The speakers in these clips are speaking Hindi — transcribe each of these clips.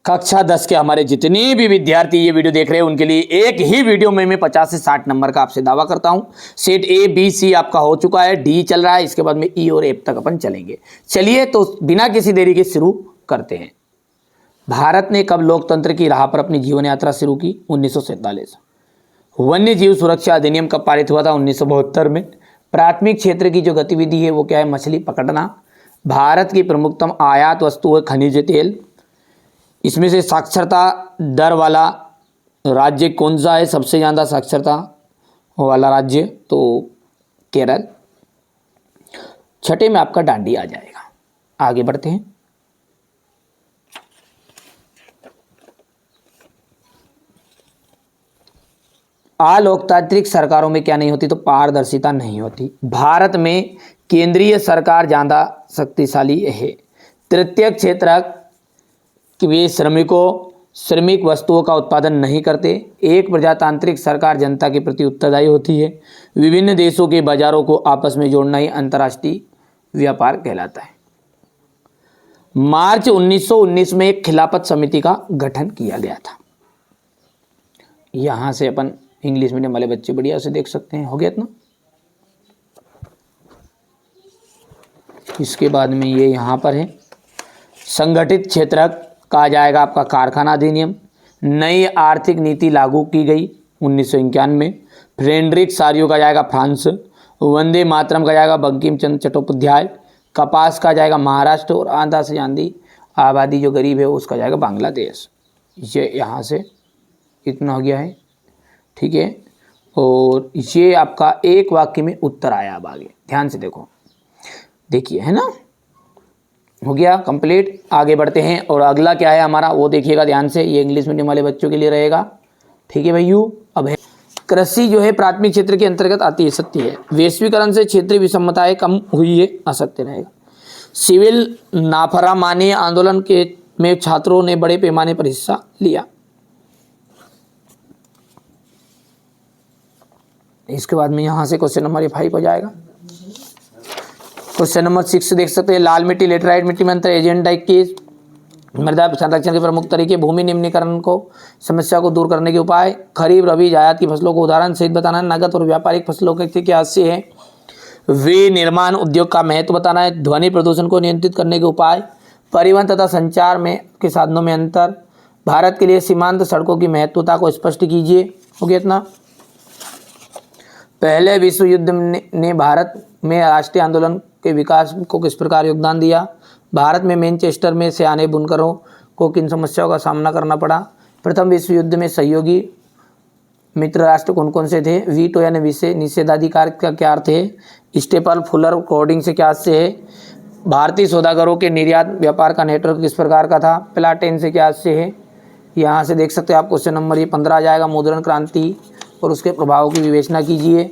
कक्षा 10 के हमारे जितने भी विद्यार्थी ये वीडियो देख रहे हैं उनके लिए एक ही वीडियो में मैं 50 से 60 नंबर का आपसे दावा करता हूं। सेट ए बी सी आपका हो चुका है, डी चल रहा है, इसके बाद में ई और एफ तक अपन चलेंगे। चलिए तो बिना किसी देरी के शुरू करते हैं। भारत ने कब लोकतंत्र की राह पर अपनी जीवन यात्रा शुरू की? 1947। वन्य जीव सुरक्षा अधिनियम कब पारित हुआ था? 1972 में। प्राथमिक क्षेत्र की जो गतिविधि है वो क्या है? मछली पकड़ना। भारत की प्रमुखतम आयात वस्तु है खनिज तेल। इसमें से साक्षरता दर वाला राज्य कौन सा है? सबसे ज़्यादा साक्षरता वाला राज्य तो केरल। छठे में आपका डांडी आ जाएगा। आगे बढ़ते हैं। अलोकतांत्रिक सरकारों में क्या नहीं होती? तो पारदर्शिता नहीं होती। भारत में केंद्रीय सरकार ज़्यादा शक्तिशाली है। तृतीय क्षेत्र कि वे श्रमिक वस्तुओं का उत्पादन नहीं करते। एक प्रजातांत्रिक सरकार जनता के प्रति उत्तरदायी होती है। विभिन्न देशों के बाजारों को आपस में जोड़ना ही अंतर्राष्ट्रीय व्यापार कहलाता है। मार्च 1919 में एक खिलाफत समिति का गठन किया गया था। यहां से अपन इंग्लिश मीडियम वाले बच्चे बढ़िया से देख सकते हैं। हो गया इतना। इसके बाद में ये यहाँ पर है संगठित क्षेत्र कहा जाएगा आपका कारखाना अधिनियम। नई आर्थिक नीति लागू की गई 1951 में। फ्रेडरिक सारियो का जाएगा फ्रांस। वंदे मातरम का जाएगा बंकिम चंद्र चट्टोपाध्याय। कपास का जाएगा महाराष्ट्र। और आधा से ज़्यादा आबादी जो गरीब है उसका जाएगा बांग्लादेश। ये यहाँ से इतना हो गया है, ठीक है। और ये आपका एक वाक्य में उत्तर आया। अब आगे ध्यान से देखो, देखिए, है ना, हो गया कंप्लीट। आगे बढ़ते हैं और अगला क्या है हमारा वो देखिएगा ध्यान से। ये इंग्लिश मीडियम वाले बच्चों के लिए रहेगा, ठीक है भैया। अब है कृषि जो है प्राथमिक क्षेत्र के अंतर्गत आती है, सत्य है। वैश्वीकरण से क्षेत्रीय विषमताएं कम हुई है, असत्य रहेगा। सिविल नाफरमानी आंदोलन के में छात्रों ने बड़े पैमाने पर हिस्सा लिया। इसके बाद में यहाँ से क्वेश्चन नंबर 5 हो जाएगा। क्वेश्चन नंबर 6 देख सकते हैं। लाल मिट्टी लेटराइट मिट्टी में अंतर, एजेंडा 21। मृदा संरक्षण के प्रमुख तरीके, भूमि निम्नीकरण को समस्या को दूर करने के उपाय, खरीफ रबी जायद की फसलों को उदाहरण सहित बताना, नगद और व्यापारिक फसलों के क्या से है, विनिर्माण उद्योग का महत्व बताना है, ध्वनि प्रदूषण को नियंत्रित करने के उपाय, परिवहन तथा संचार में के साधनों में अंतर, भारत के लिए सीमांत सड़कों की महत्वता को स्पष्ट कीजिए। हो गया इतना। पहले विश्व युद्ध ने भारत में राष्ट्रीय आंदोलन के विकास को किस प्रकार योगदान दिया? भारत में मैनचेस्टर में से आने बुनकरों को किन समस्याओं का सामना करना पड़ा? प्रथम विश्व युद्ध में सहयोगी मित्र राष्ट्र कौन कौन से थे? वीटो यानी विषय निषेधाधिकार का क्या अर्थ है? स्टेपल फुलर कोडिंग से क्या से है? भारतीय सौदागरों के निर्यात व्यापार का नेटवर्क किस प्रकार का था? प्लाटेन से क्या से है? यहाँ से देख सकते हैं आप क्वेश्चन नंबर 15 आ जाएगा। मुद्रण क्रांति और उसके प्रभावों की विवेचना कीजिए।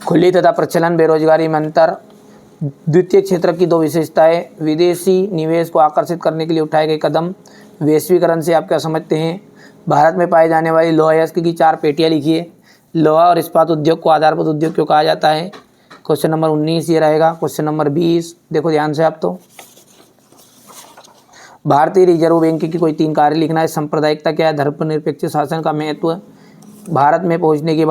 खुली तथा प्रचलन बेरोजगारी में अंतर, द्वितीय क्षेत्र की 2 विशेषताएं, विदेशी निवेश को आकर्षित करने के लिए उठाए गए कदम, वैश्वीकरण से आप क्या समझते हैं? भारत में पाए जाने वाली लोहा अयस्क की 4 पेटियां लिखिए। लोहा और इस्पात उद्योग को आधारभूत उद्योग क्यों कहा जाता है? क्वेश्चन नंबर 19 ये रहेगा। क्वेश्चन नंबर 20 देखो ध्यान से आप तो। भारतीय रिजर्व बैंक की कोई 3 कार्य लिखना है। सांप्रदायिकता क्या है? धर्मनिरपेक्ष शासन का महत्व, भारत में पहुंचने के